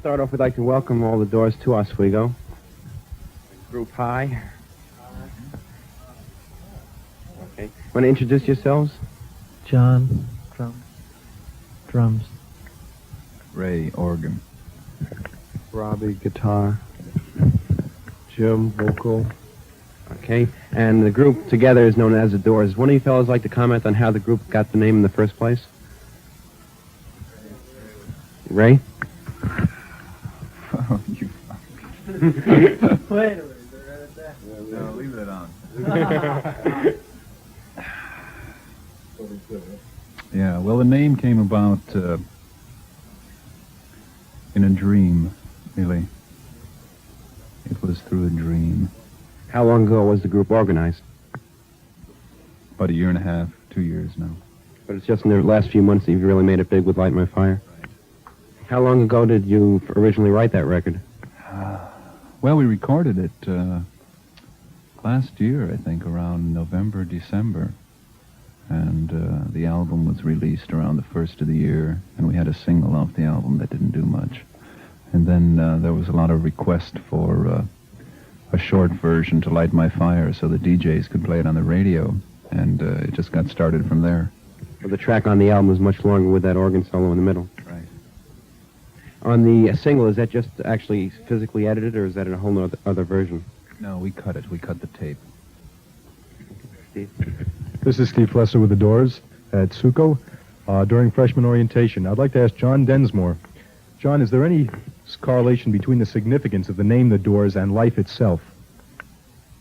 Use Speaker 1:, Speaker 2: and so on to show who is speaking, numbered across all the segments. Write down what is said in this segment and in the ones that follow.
Speaker 1: Start off, we'd like to welcome all the Doors to Oswego. Group High. Okay. Want to introduce yourselves?
Speaker 2: John, drums.
Speaker 3: Ray, organ.
Speaker 4: Robbie, guitar. Jim, vocal.
Speaker 1: Okay. And the group together is known as the Doors. One of you fellows like to comment on how the group got the name in the first place? Ray?
Speaker 3: Oh, you
Speaker 2: Wait a minute,
Speaker 3: No, leave it on. Yeah, well, the name came about in a dream, really. It was through a dream.
Speaker 1: How long ago was the group organized?
Speaker 3: About a year and a half, 2 years now.
Speaker 1: But it's just in the last few months that you've really made it big with Light My Fire. How long ago did you originally write that record?
Speaker 3: Well, we recorded it last year, I think, around November, December. And the album was released around the first of the year, and we had a single off the album that didn't do much. And then there was a lot of request for a short version to Light My Fire so the DJs could play it on the radio, and it just got started from there.
Speaker 1: Well, the track on the album is much longer with that organ solo in the middle.
Speaker 3: Right.
Speaker 1: On the single, is that just actually physically edited, or is that a whole other version?
Speaker 3: No, we cut it. We cut the tape.
Speaker 1: Steve?
Speaker 5: This is Steve Flesser with the Doors at Suco. During freshman orientation, I'd like to ask John Densmore. John, is there any correlation between the significance of the name The Doors and life itself?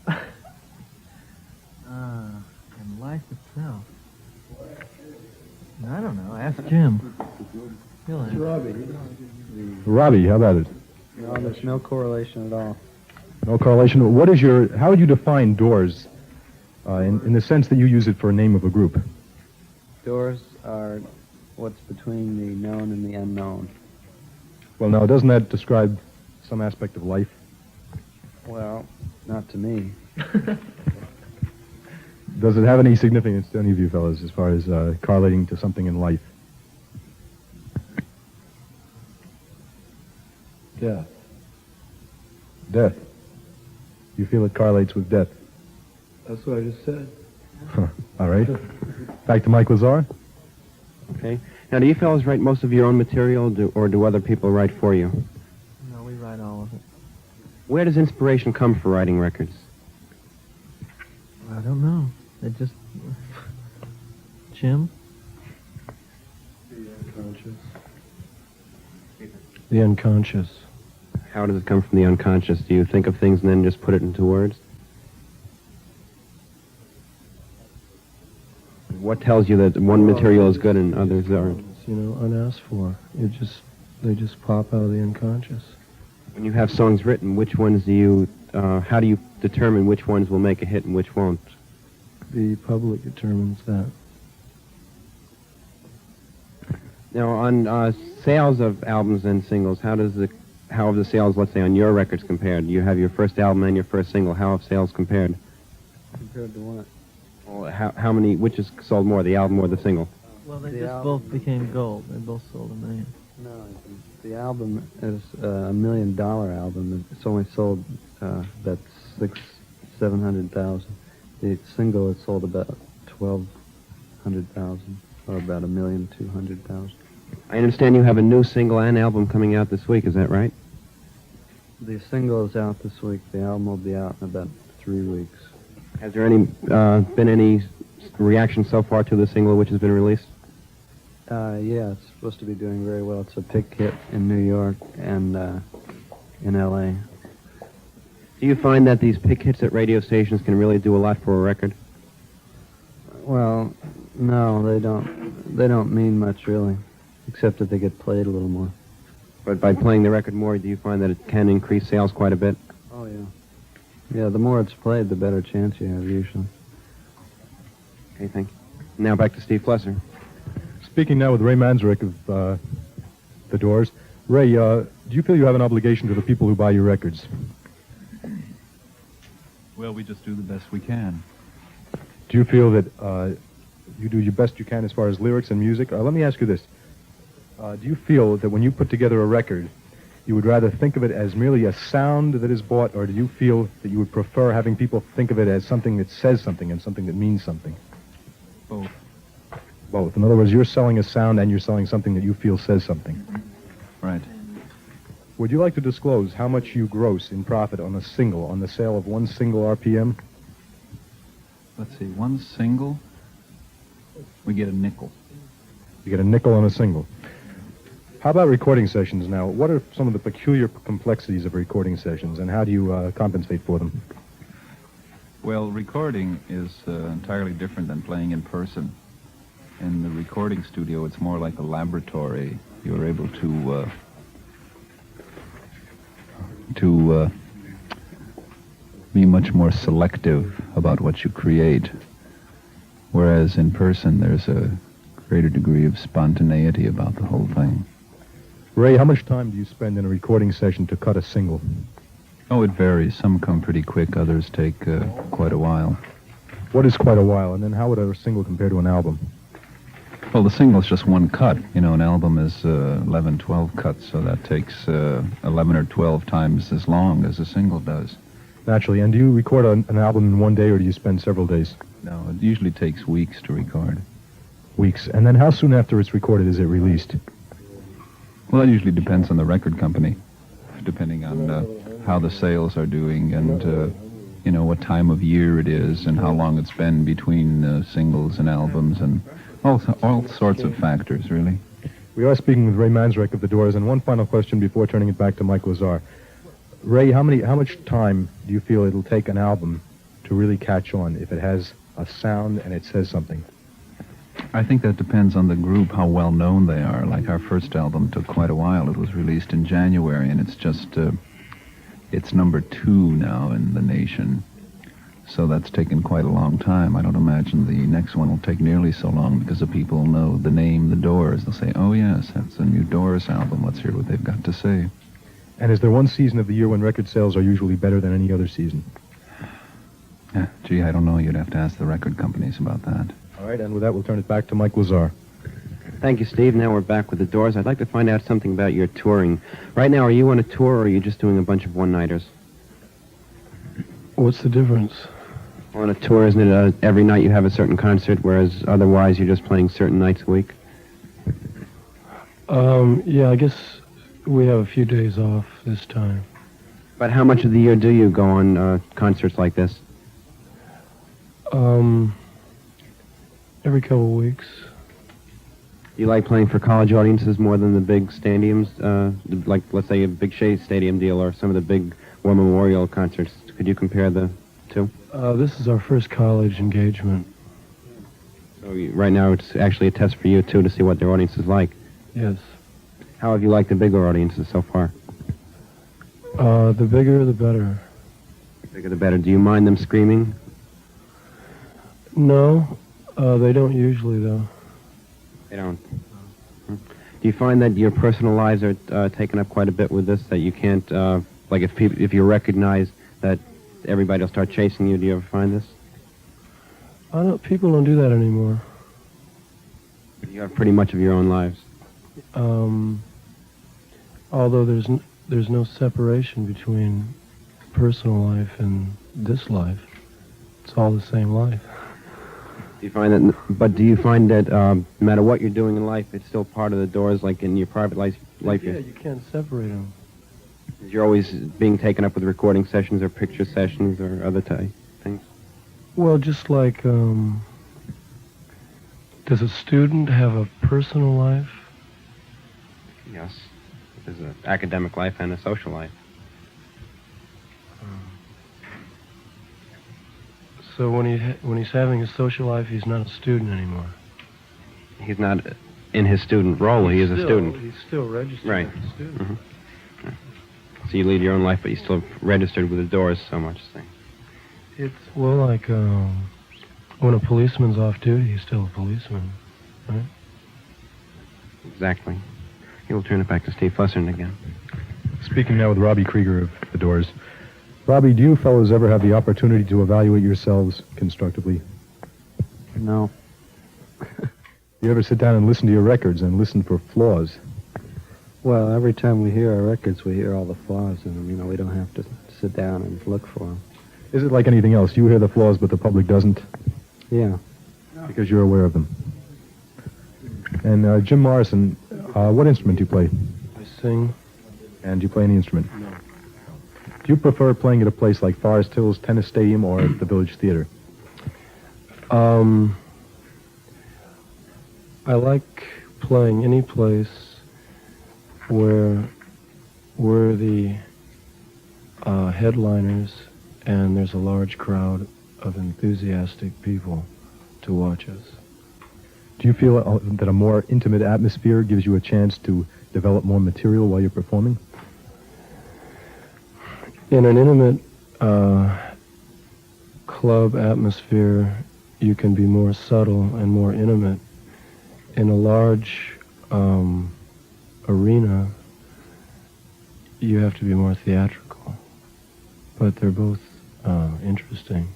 Speaker 2: And life itself. I don't know. Ask Jim. He'll answer.
Speaker 5: Robbie, how about it?
Speaker 4: No, there's no correlation at all.
Speaker 5: No correlation. How would you define Doors in the sense that you use it for a name of a group?
Speaker 4: Doors are what's between the known and the unknown.
Speaker 5: Well, now, doesn't that describe some aspect of life?
Speaker 4: Well, not to me.
Speaker 5: Does it have any significance to any of you fellas as far as correlating to something in life?
Speaker 4: Death.
Speaker 5: Death. You feel it correlates with death?
Speaker 4: That's what I just said.
Speaker 5: All right. Back to Mike Lazar.
Speaker 1: Okay. Now, do you fellows write most of your own material, or do other people write for you?
Speaker 2: No, we write all of it.
Speaker 1: Where does inspiration come for writing records?
Speaker 2: I don't know. It just... Jim?
Speaker 4: The unconscious.
Speaker 1: How does it come from the unconscious? Do you think of things and then just put it into words? What tells you that one material is good and others aren't?
Speaker 4: You know, unasked for. They just pop out of the unconscious.
Speaker 1: When you have songs written, which ones do you, how do you determine which ones will make a hit and which won't?
Speaker 4: The public determines that.
Speaker 1: Now, on sales of albums and singles, how have the sales, let's say, on your records compared? You have your first album and your first single. How have sales compared?
Speaker 4: Compared to what?
Speaker 1: Well, how many, which is sold more, the album or the single?
Speaker 2: Well, they
Speaker 4: The
Speaker 2: just
Speaker 4: album.
Speaker 2: both became gold. They both sold $1 million.
Speaker 4: No, the album is $1 million album. It's only sold about 700,000. The single is sold about 1,200,000, or about 1,200,000.
Speaker 1: I understand you have a new single and album coming out this week, is that right?
Speaker 4: The single is out this week. The album will be out in about 3 weeks.
Speaker 1: Has there been any reaction so far to the single which has been released?
Speaker 4: Yeah, it's supposed to be doing very well. It's a pick hit in New York and in L.A.
Speaker 1: Do you find that these pick hits at radio stations can really do a lot for a record?
Speaker 4: Well, no, they don't. They don't mean much, really, except that they get played a little more.
Speaker 1: But by playing the record more, do you find that it can increase sales quite a bit?
Speaker 4: Oh, yeah. Yeah, the more it's played, the better chance you have, usually.
Speaker 1: Okay, thank you. Now back to Steve Flesser.
Speaker 5: Speaking now with Ray Manzarek of The Doors. Ray, do you feel you have an obligation to the people who buy your records?
Speaker 3: Well, we just do the best we can.
Speaker 5: Do you feel that you do your best you can as far as lyrics and music? Let me ask you this. Do you feel that when you put together a record, you would rather think of it as merely a sound that is bought, or do you feel that you would prefer having people think of it as something that says something and something that means something?
Speaker 3: Both.
Speaker 5: Both. In other words, you're selling a sound and you're selling something that you feel says something.
Speaker 3: Right.
Speaker 5: Would you like to disclose how much you gross in profit on a single, on the sale of one single RPM?
Speaker 3: Let's see, one single, we get a nickel.
Speaker 5: You get a nickel on a single. How about recording sessions now? What are some of the peculiar complexities of recording sessions, and how do you compensate for them?
Speaker 3: Well, recording is entirely different than playing in person. In the recording studio, it's more like a laboratory. You're able to be much more selective about what you create. Whereas in person, there's a greater degree of spontaneity about the whole thing.
Speaker 5: Ray, how much time do you spend in a recording session to cut a single?
Speaker 3: Oh, it varies. Some come pretty quick, others take quite a while.
Speaker 5: What is quite a while, and then how would a single compare to an album?
Speaker 3: Well, the single's just one cut. You know, an album is 11, 12 cuts, so that takes 11 or 12 times as long as a single does.
Speaker 5: Naturally. And do you record an album in one day, or do you spend several days?
Speaker 3: No, it usually takes weeks to record.
Speaker 5: Weeks. And then how soon after it's recorded is it released?
Speaker 3: Well, that usually depends on the record company, depending on how the sales are doing and, you know, what time of year it is and how long it's been between singles and albums and all sorts of factors, really.
Speaker 5: We are speaking with Ray Manzarek of The Doors, and one final question before turning it back to Mike Lazar. Ray, how much time do you feel it'll take an album to really catch on if it has a sound and it says something?
Speaker 3: I think that depends on the group, how well known they are. Like our first album took quite a while. It was released in January, and it's just, it's number 2 now in the nation. So that's taken quite a long time. I don't imagine the next one will take nearly so long because the people know the name, The Doors. They'll say, oh yes, that's a new Doors album. Let's hear what they've got to say.
Speaker 5: And is there one season of the year when record sales are usually better than any other season?
Speaker 3: Gee, I don't know. You'd have to ask the record companies about that.
Speaker 5: All right, and with that, we'll turn it back to Mike Lazar.
Speaker 1: Thank you, Steve. Now we're back with the Doors. I'd like to find out something about your touring. Right now, are you on a tour, or are you just doing a bunch of one-nighters?
Speaker 2: What's the difference?
Speaker 1: On a tour, isn't it every night you have a certain concert, whereas otherwise you're just playing certain nights a week?
Speaker 2: Yeah, I guess we have a few days off this time.
Speaker 1: But how much of the year do you go on concerts like this?
Speaker 2: Every couple of weeks.
Speaker 1: Do you like playing for college audiences more than the big stadiums, like, let's say, a Big Shea Stadium deal or some of the big War Memorial concerts? Could you compare the two?
Speaker 2: This is our first college engagement.
Speaker 1: So right now it's actually a test for you, too, to see what their audience is like.
Speaker 2: Yes.
Speaker 1: How have you liked the bigger audiences so far?
Speaker 2: The bigger, the better.
Speaker 1: The bigger the better. Do you mind them screaming?
Speaker 2: No, they don't usually, though.
Speaker 1: They don't. Do you find that your personal lives are taken up quite a bit with this, that you can't, like if you recognize that everybody will start chasing you, do you ever find this?
Speaker 2: People don't do that anymore.
Speaker 1: You have pretty much of your own lives.
Speaker 2: Although there's no separation between personal life and this life. It's all the same life.
Speaker 1: Do you find that? But do you find that no matter what you're doing in life, it's still part of the Doors, like in your private life?
Speaker 2: Yeah, you can't separate them.
Speaker 1: You're always being taken up with recording sessions or picture sessions or other things.
Speaker 2: Well, just like, does a student have a personal life?
Speaker 1: Yes, there's an academic life and a social life.
Speaker 2: So when he's having a social life, he's not a student anymore.
Speaker 1: He's not in his student role. He is a student.
Speaker 2: He's still registered
Speaker 1: Right.
Speaker 2: as a student.
Speaker 1: Mm-hmm. So you lead your own life, but you still registered with the Doors so much. Thing.
Speaker 2: It's like when a policeman's off duty, he's still a policeman, right?
Speaker 1: Exactly. We'll turn it back to Steve Fusserton again.
Speaker 5: Speaking now with Robbie Krieger of The Doors. Robbie, do you fellows ever have the opportunity to evaluate yourselves constructively?
Speaker 4: No.
Speaker 5: Do you ever sit down and listen to your records and listen for flaws?
Speaker 4: Well, every time we hear our records, we hear all the flaws in them. You know, we don't have to sit down and look for them.
Speaker 5: Is it like anything else? You hear the flaws, but the public doesn't,
Speaker 4: Yeah.
Speaker 5: because you're aware of them. And Jim Morrison, what instrument do you play?
Speaker 2: I sing.
Speaker 5: And do you play any instrument? No. Do you prefer playing at a place like Forest Hills Tennis Stadium or at the Village Theater?
Speaker 2: I like playing any place where we're the headliners and there's a large crowd of enthusiastic people to watch us.
Speaker 5: Do you feel that a more intimate atmosphere gives you a chance to develop more material while you're performing?
Speaker 2: In an intimate club atmosphere, you can be more subtle and more intimate. In a large arena, you have to be more theatrical. But they're both interesting.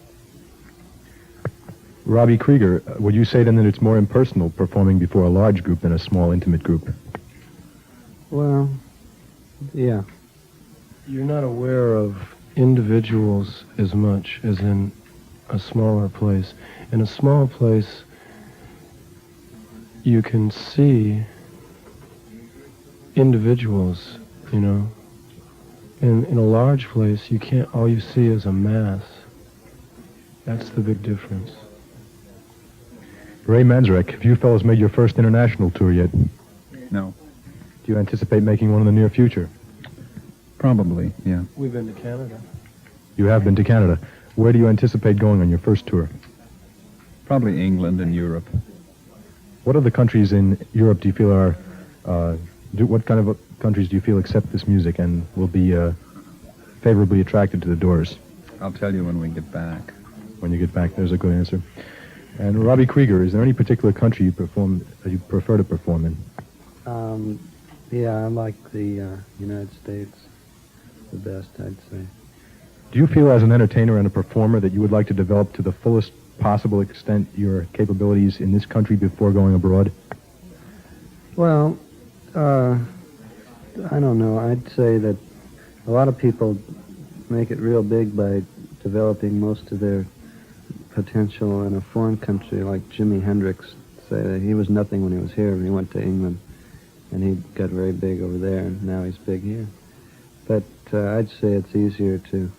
Speaker 5: Robbie Krieger, would you say then that it's more impersonal performing before a large group than a small, intimate group?
Speaker 4: Well, yeah.
Speaker 2: You're not aware of individuals as much as in a smaller place. In a small place, you can see individuals, you know. In a large place, you can't, all you see is a mass. That's the big difference.
Speaker 5: Ray Manzarek, have you fellows made your first international tour yet? Do
Speaker 3: No,
Speaker 5: you anticipate making one in the near future?
Speaker 3: probably, yeah.
Speaker 2: We've been to Canada.
Speaker 5: You have been to Canada. Where do you anticipate going on your first tour?
Speaker 3: Probably England and Europe.
Speaker 5: What other countries in Europe do you feel are, what kind of countries do you feel accept this music and will be favorably attracted to the Doors?
Speaker 3: I'll tell you when we get back.
Speaker 5: When you get back, there's a good answer. And Robbie Krieger, is there any particular country you prefer to perform in?
Speaker 4: Yeah, I like the United States the best, I'd say.
Speaker 5: Do you feel as an entertainer and a performer that you would like to develop to the fullest possible extent your capabilities in this country before going abroad?
Speaker 4: Well, I don't know. I'd say that a lot of people make it real big by developing most of their potential in a foreign country, like Jimi Hendrix. Say that he was nothing when he was here, and he went to England, and he got very big over there, and now he's big here. But I'd say it's easier to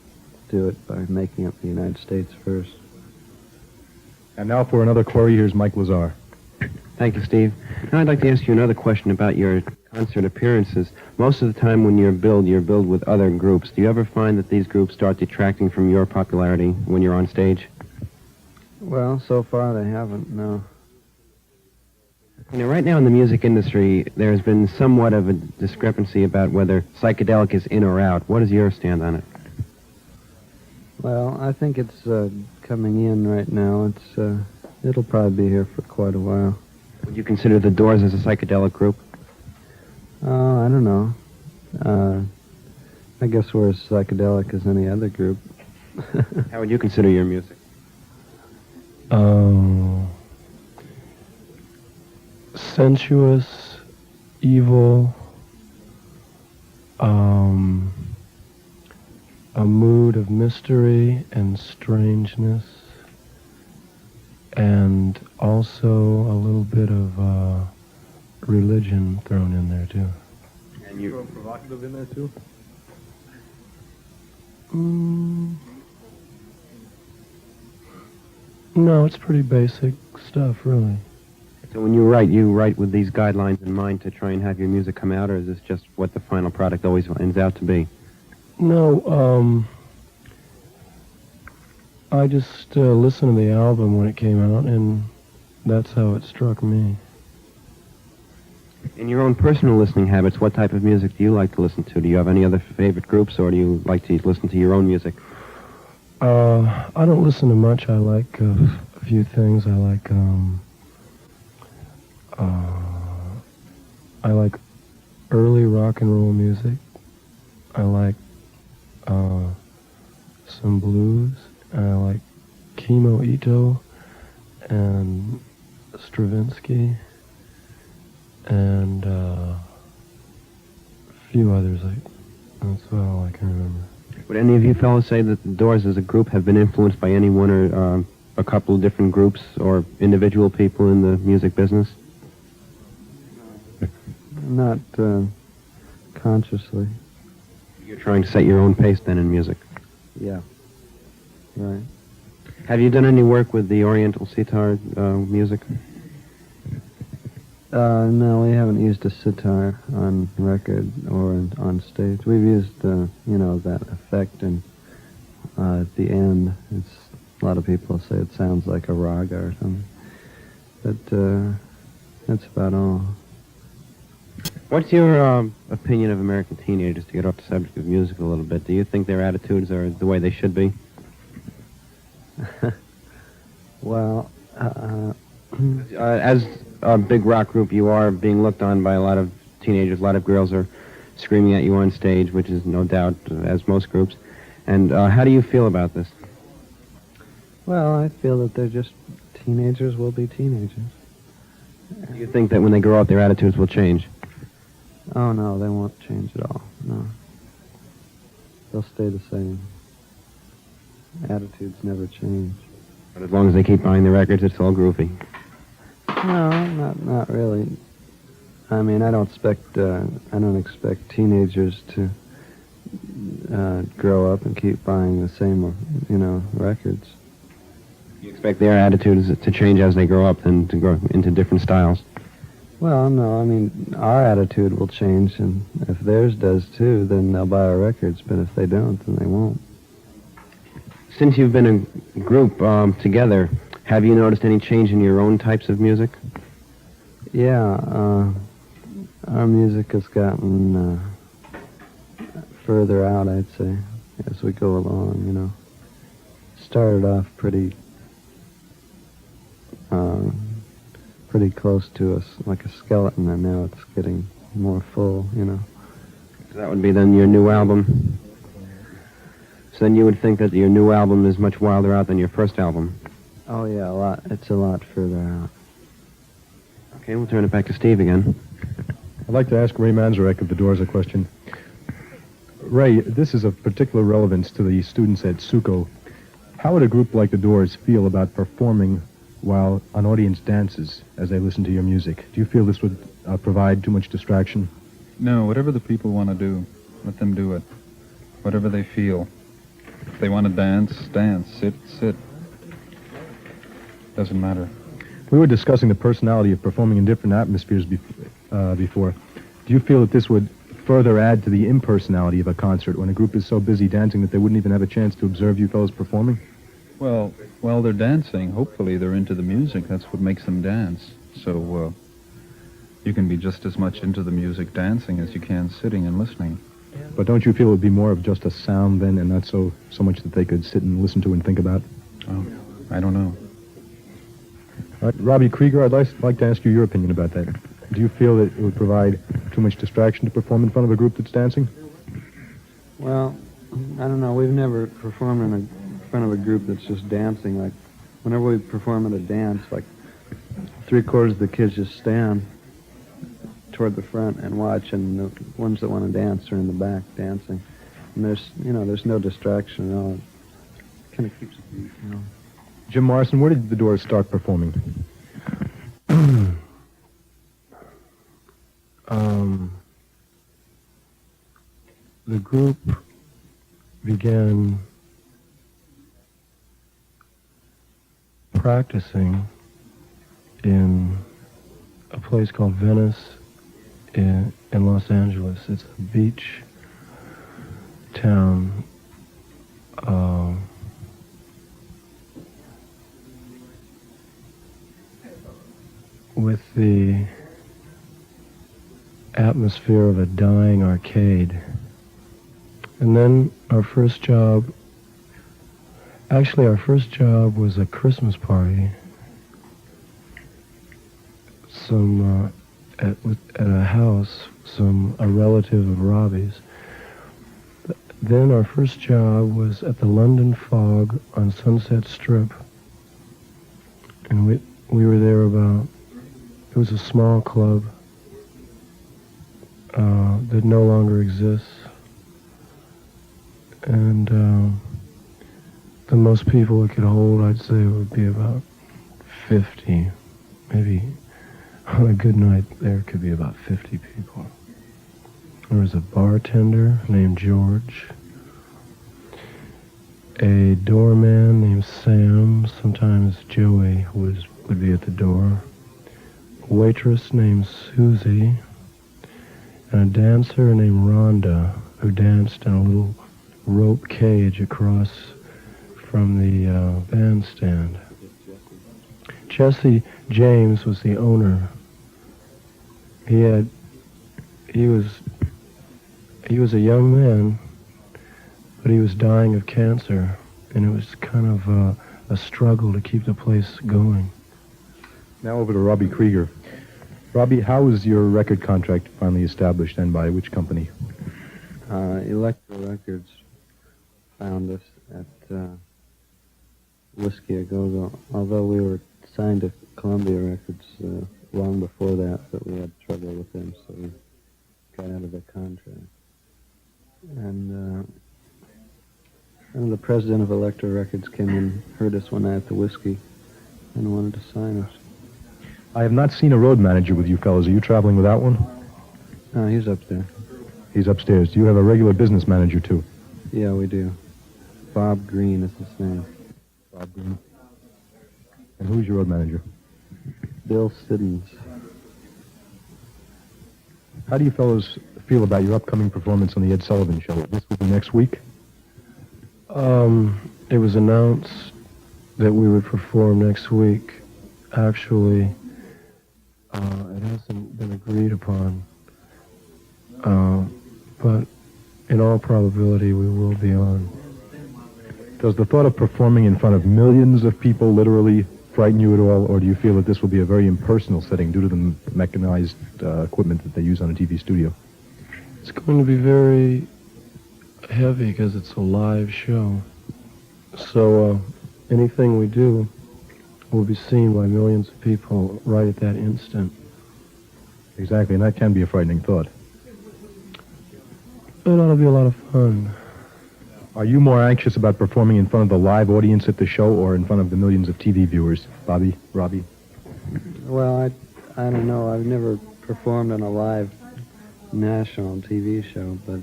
Speaker 4: do it by making up the United States first.
Speaker 5: And now for another query, here's Mike Lazar.
Speaker 1: Thank you, Steve. Now I'd like to ask you another question about your concert appearances. Most of the time when you're billed with other groups. Do you ever find that these groups start detracting from your popularity when you're on stage?
Speaker 4: Well, so far they haven't, no.
Speaker 1: You know, right now in the music industry, there's been somewhat of a discrepancy about whether psychedelic is in or out. What is your stand on it?
Speaker 4: Well, I think it's coming in right now. It'll probably be here for quite a while.
Speaker 1: Would you consider the Doors as a psychedelic group?
Speaker 4: Oh, I don't know. I guess we're as psychedelic as any other group.
Speaker 1: How would you consider your music?
Speaker 2: Sensuous, evil, a mood of mystery and strangeness, and also a little bit of religion thrown in there too.
Speaker 1: And you
Speaker 5: provocative in there too?
Speaker 2: No, it's pretty basic stuff, really.
Speaker 1: So when you write with these guidelines in mind to try and have your music come out, or is this just what the final product always ends out to be?
Speaker 2: No, I just listened to the album when it came out, and that's how it struck me.
Speaker 1: In your own personal listening habits, what type of music do you like to listen to? Do you have any other favorite groups, or do you like to listen to your own music?
Speaker 2: I don't listen to much. I like a few things. I like early rock and roll music. I like some blues. I like Kimo Ito and Stravinsky and few others. That's about all I can remember.
Speaker 1: Would any of you fellows say that the Doors as a group have been influenced by any one or a couple of different groups or individual people in the music business?
Speaker 4: Not consciously.
Speaker 1: You're trying to set your own pace then in music.
Speaker 4: Yeah. Right.
Speaker 1: Have you done any work with the Oriental sitar music?
Speaker 4: No, we haven't used a sitar on record or on stage. We've used, that effect and at the end. A lot of people say it sounds like a raga or something. But that's about all.
Speaker 1: What's your opinion of American teenagers, to get off the subject of music a little bit? Do you think their attitudes are the way they should be?
Speaker 4: Well,
Speaker 1: as a big rock group, you are being looked on by a lot of teenagers. A lot of girls are screaming at you on stage, which is no doubt, as most groups. And how do you feel about this?
Speaker 4: well, I feel that they're just teenagers will be teenagers.
Speaker 1: Do you think that when they grow up, their attitudes will change?
Speaker 4: Oh, no, they won't change at all. No. They'll stay the same. Attitudes never change.
Speaker 1: But as long as they keep buying the records, it's all groovy.
Speaker 4: No, not really. I mean, I don't expect teenagers to grow up and keep buying the same, records.
Speaker 1: You expect their attitudes to change as they grow up and to grow into different styles?
Speaker 4: Well, no, I mean, our attitude will change, and if theirs does too, then they'll buy our records, but if they don't, then they won't.
Speaker 1: Since you've been a group together, have you noticed any change in your own types of music?
Speaker 4: Yeah, our music has gotten further out, I'd say, as we go along, Started off pretty close to us, like a skeleton, and now it's getting more full,
Speaker 1: So that would be then your new album. So then you would think that your new album is much wilder out than your first album.
Speaker 4: Oh, yeah, a lot. It's a lot further out.
Speaker 1: Okay, we'll turn it back to Steve again.
Speaker 5: I'd like to ask Ray Manzarek of the Doors a question. Ray, this is of particular relevance to the students at Suco. How would a group like the Doors feel about performing while an audience dances as they listen to your music? Do you feel this would provide too much distraction?
Speaker 3: No, whatever the people want to do, let them do it. Whatever they feel. If they want to dance, dance. Sit. Doesn't matter.
Speaker 5: We were discussing the personality of performing in different atmospheres before. Do you feel that this would further add to the impersonality of a concert when a group is so busy dancing that they wouldn't even have a chance to observe you fellows performing?
Speaker 3: Well, while they're dancing, hopefully they're into the music. That's what makes them dance. So you can be just as much into the music dancing as you can sitting and listening.
Speaker 5: But don't you feel it would be more of just a sound then, and not so much that they could sit and listen to and think about?
Speaker 3: Oh, I don't know.
Speaker 5: All right, Robbie Krieger, I'd like to ask you your opinion about that. Do you feel that it would provide too much distraction to perform in front of a group that's dancing?
Speaker 4: Well, I don't know. We've never performed in front of a group that's just dancing. Like, whenever we perform at a dance, like, 3/4 of the kids just stand toward the front and watch, and the ones that want to dance are in the back dancing. And there's no distraction at all. It kind of keeps it,
Speaker 5: Jim Morrison, where did the Doors start performing?
Speaker 2: The group began practicing in a place called Venice in Los Angeles. It's a beach town. With the atmosphere of a dying arcade. And then our first job was a Christmas party. At a house, a relative of Robbie's. Then our first job was at the London Fog on Sunset Strip. And we were there it was a small club. that no longer exists. And the most people it could hold, I'd say, would be about 50. Maybe on a good night, there could be about 50 people. There was a bartender named George, a doorman named Sam, sometimes Joey would be at the door, a waitress named Susie, and a dancer named Rhonda, who danced in a little rope cage across from the bandstand. Jesse James was the owner. He was a young man, but he was dying of cancer, and it was kind of a struggle to keep the place going.
Speaker 5: Now over to Robbie Krieger. Robbie, how was your record contract finally established, and by which company?
Speaker 4: Electro Records found us at Whiskey A Go-Go, although we were signed to Columbia Records long before that, but we had trouble with them, so we got out of the contract. And the president of Electro Records came and heard us one night at the Whiskey and wanted to sign us.
Speaker 5: I have not seen a road manager with you fellas. Are you traveling without one?
Speaker 4: He's up there.
Speaker 5: He's upstairs. Do you have a regular business manager, too?
Speaker 4: Yeah, we do. Bob Green is his name.
Speaker 5: Bob Green. And who's your road manager?
Speaker 4: Bill Siddons.
Speaker 5: How do you fellows feel about your upcoming performance on the Ed Sullivan Show? This will be next week?
Speaker 2: It was announced that we would perform next week. Actually, it hasn't been agreed upon, but in all probability we will be on.
Speaker 5: Does the thought of performing in front of millions of people literally frighten you at all, or do you feel that this will be a very impersonal setting due to the mechanized equipment that they use on a TV studio?
Speaker 2: It's going to be very heavy because it's a live show. So anything we do will be seen by millions of people right at that instant.
Speaker 5: Exactly, and that can be a frightening thought.
Speaker 2: But it ought to be a lot of fun.
Speaker 5: Are you more anxious about performing in front of the live audience at the show or in front of the millions of TV viewers? Bobby, Robbie?
Speaker 4: Well, I don't know. I've never performed on a live national TV show, but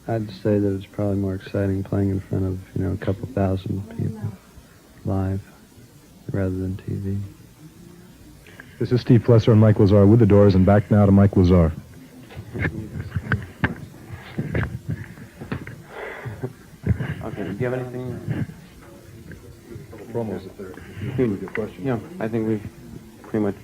Speaker 4: I'd say that it's probably more exciting playing in front of, a couple thousand people live rather than TV.
Speaker 5: This is Steve Flesser and Mike Lazar with the Doors, and back now to Mike Lazar.
Speaker 1: Okay, do you have anything?
Speaker 5: Promos if they're with your question.
Speaker 1: Yeah, I think we've pretty much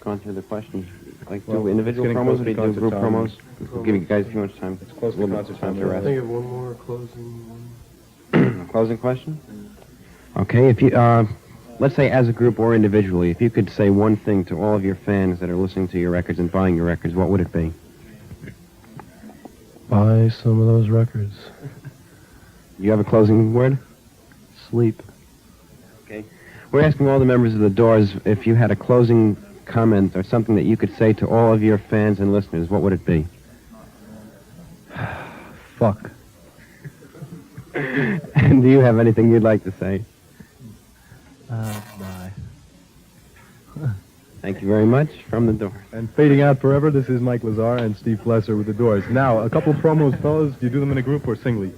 Speaker 1: gone through the questions. Like,
Speaker 5: Well,
Speaker 1: do individual
Speaker 5: it's getting
Speaker 1: promos
Speaker 5: close
Speaker 1: or
Speaker 5: to
Speaker 1: do
Speaker 5: concert
Speaker 1: group
Speaker 5: time.
Speaker 1: promos? We'll give you guys a few much time.
Speaker 5: It's close to
Speaker 1: A little bit
Speaker 5: concert
Speaker 1: time
Speaker 5: time.
Speaker 1: to
Speaker 2: I
Speaker 1: rest.
Speaker 2: think of one more closing one.
Speaker 1: Closing question? Okay, if you, let's say as a group or individually, if you could say one thing to all of your fans that are listening to your records and buying your records, what would it be?
Speaker 2: Buy some of those records.
Speaker 1: You have a closing word?
Speaker 4: Sleep.
Speaker 1: Okay. We're asking all the members of the Doors if you had a closing comment or something that you could say to all of your fans and listeners, what would it be?
Speaker 5: Fuck.
Speaker 1: And do you have anything you'd like to say?
Speaker 2: Bye.
Speaker 1: Thank you very much. From the Doors.
Speaker 5: And fading out forever, this is Mike Lazar and Steve Flesser with the Doors. Now, a couple of promos, fellas. Do you do them in a group or singly?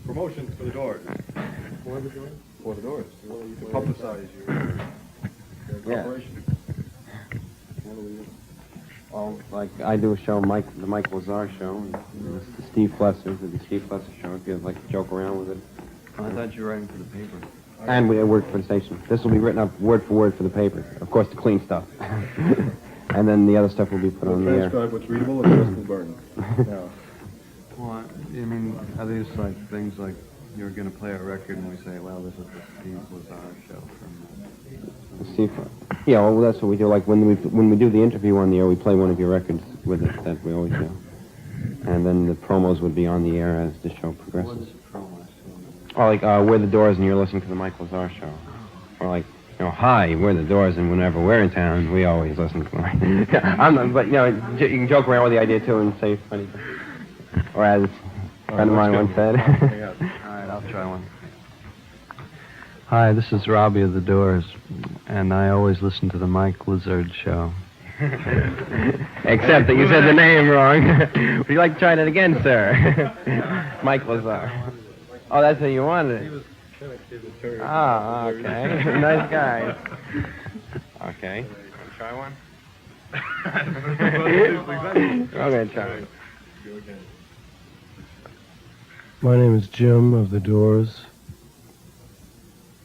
Speaker 5: Promotions for the Doors. For the Doors? For the Doors. To publicize your
Speaker 1: corporation. Well, like I do a show, the Mike Lazar show, and the Steve Flesser, the Steve Flesser show. If you'd like to joke around with it.
Speaker 4: I thought you were writing for the paper.
Speaker 1: And we work for the station. This will be written up word for word for the paper. Of course, the clean stuff. And then the other stuff will be put on the air.
Speaker 5: transcribe what's readable and the rest will burn. Now,
Speaker 6: Well, I mean, are these like things like you're going to play a record and we say, well, this is the Steve Lazar show from
Speaker 1: Steve, yeah, well, that's what we do. Like when we do the interview on the air, we play one of your records with it. That we always do. And then the promos would be on the air as the show progresses.
Speaker 6: What's the promo?
Speaker 1: Or like we're the Doors and you're listening to the Mike Lazar show. Or like, Oh, hi, we're the Doors, and whenever we're in town, we always listen to them. I'm not, but, you know, you can joke around with the idea, too, and say funny things. Or as a friend of mine once said.
Speaker 6: All right, I'll try one. Hi, this is Robbie of the Doors, and I always listen to the Mike Lizard show.
Speaker 1: Except that you said the name wrong. Would you like to try that again, sir? Mike Lazar. Oh, that's what you wanted. Ah, okay. Nice guy. Okay. Want to try one? Okay, try it.
Speaker 2: My name is Jim of the Doors.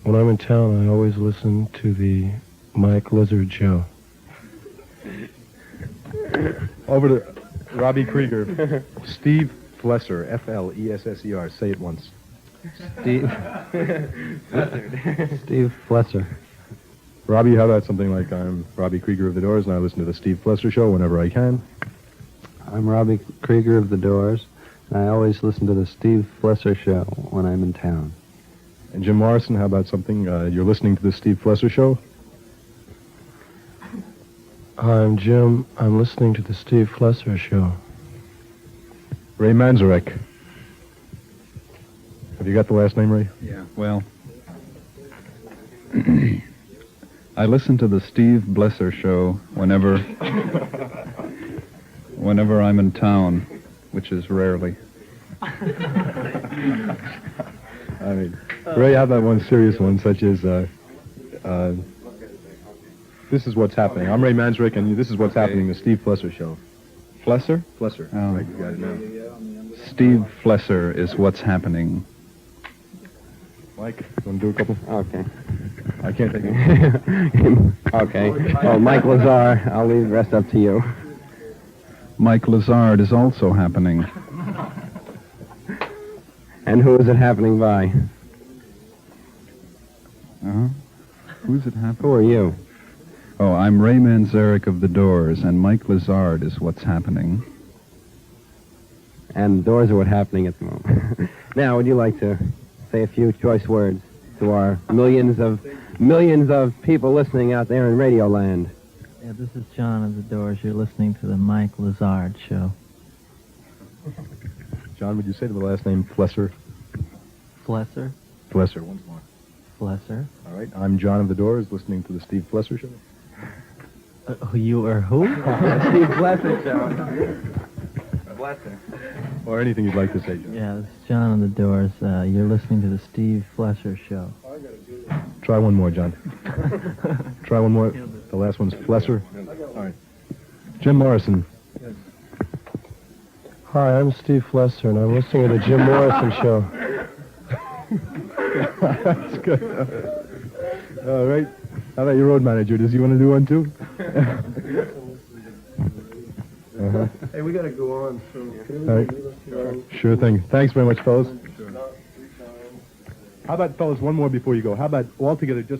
Speaker 2: When I'm in town, I always listen to the Mike Lizard show.
Speaker 5: Over to Robbie Krieger. Steve Flesser, Flesser. Say it once.
Speaker 6: Steve Flesser.
Speaker 5: Robbie, how about something like I'm Robbie Krieger of the Doors, and I listen to the Steve Flesser show whenever I can.
Speaker 6: I'm Robbie Krieger of the Doors, and I always listen to the Steve Flesser show when I'm in town.
Speaker 5: And Jim Morrison, how about something? You're listening to the Steve Flesser show?
Speaker 2: Hi, I'm Jim. I'm listening to the Steve Flesser show.
Speaker 5: Ray Manzarek. Have you got the last name, Ray?
Speaker 3: Yeah. Well, I listen to the Steve Blesser show whenever I'm in town, which is rarely.
Speaker 5: I mean, Ray, how about one serious one, such as, this is what's happening. I'm Ray Manzarek, and this is what's happening, the Steve Flesser show.
Speaker 3: Flesser?
Speaker 5: Flesser.
Speaker 3: Oh.
Speaker 5: Right, you got it now.
Speaker 3: Steve Flesser is what's happening.
Speaker 5: Mike, you want to do a couple?
Speaker 1: Okay.
Speaker 5: I can't take it.
Speaker 1: Okay. Well, Mike Lazar, I'll leave the rest up to you.
Speaker 3: Mike Lazard is also happening.
Speaker 1: And who is it happening by?
Speaker 3: Uh-huh. Who's it happening?
Speaker 1: Who are you?
Speaker 3: Oh, I'm Ray Manzarek of the Doors, and Mike Lazard is what's happening.
Speaker 1: And the Doors are what's happening at the moment. Now, would you like to say a few choice words to our millions of people listening out there in Radio Land?
Speaker 7: Yeah, this is John of the Doors. You're listening to the Mike Lazard show.
Speaker 5: John, would you say the last name Flesser?
Speaker 7: Flesser?
Speaker 5: Flesser, once more.
Speaker 7: Flesser?
Speaker 5: All right, I'm John of the Doors, listening to the Steve Flesser show.
Speaker 7: You are who?
Speaker 1: Steve Blesser show. Blesser.
Speaker 5: Or anything you'd like to say, John.
Speaker 7: Yeah, this is John of the Doors. You're listening to the Steve Flesser show.
Speaker 5: Try one more, John. Try one more. The last one's Flesser. All right. Jim Morrison.
Speaker 2: Hi, I'm Steve Flesser, and I'm listening to the Jim Morrison show.
Speaker 5: That's good. All right. How about your road manager? Does he want to do one, too? Uh-huh.
Speaker 2: Hey, we got to go on soon.
Speaker 5: All right. Sure thing. Thanks very much, fellas. How about, fellas, one more before you go? How about all together just...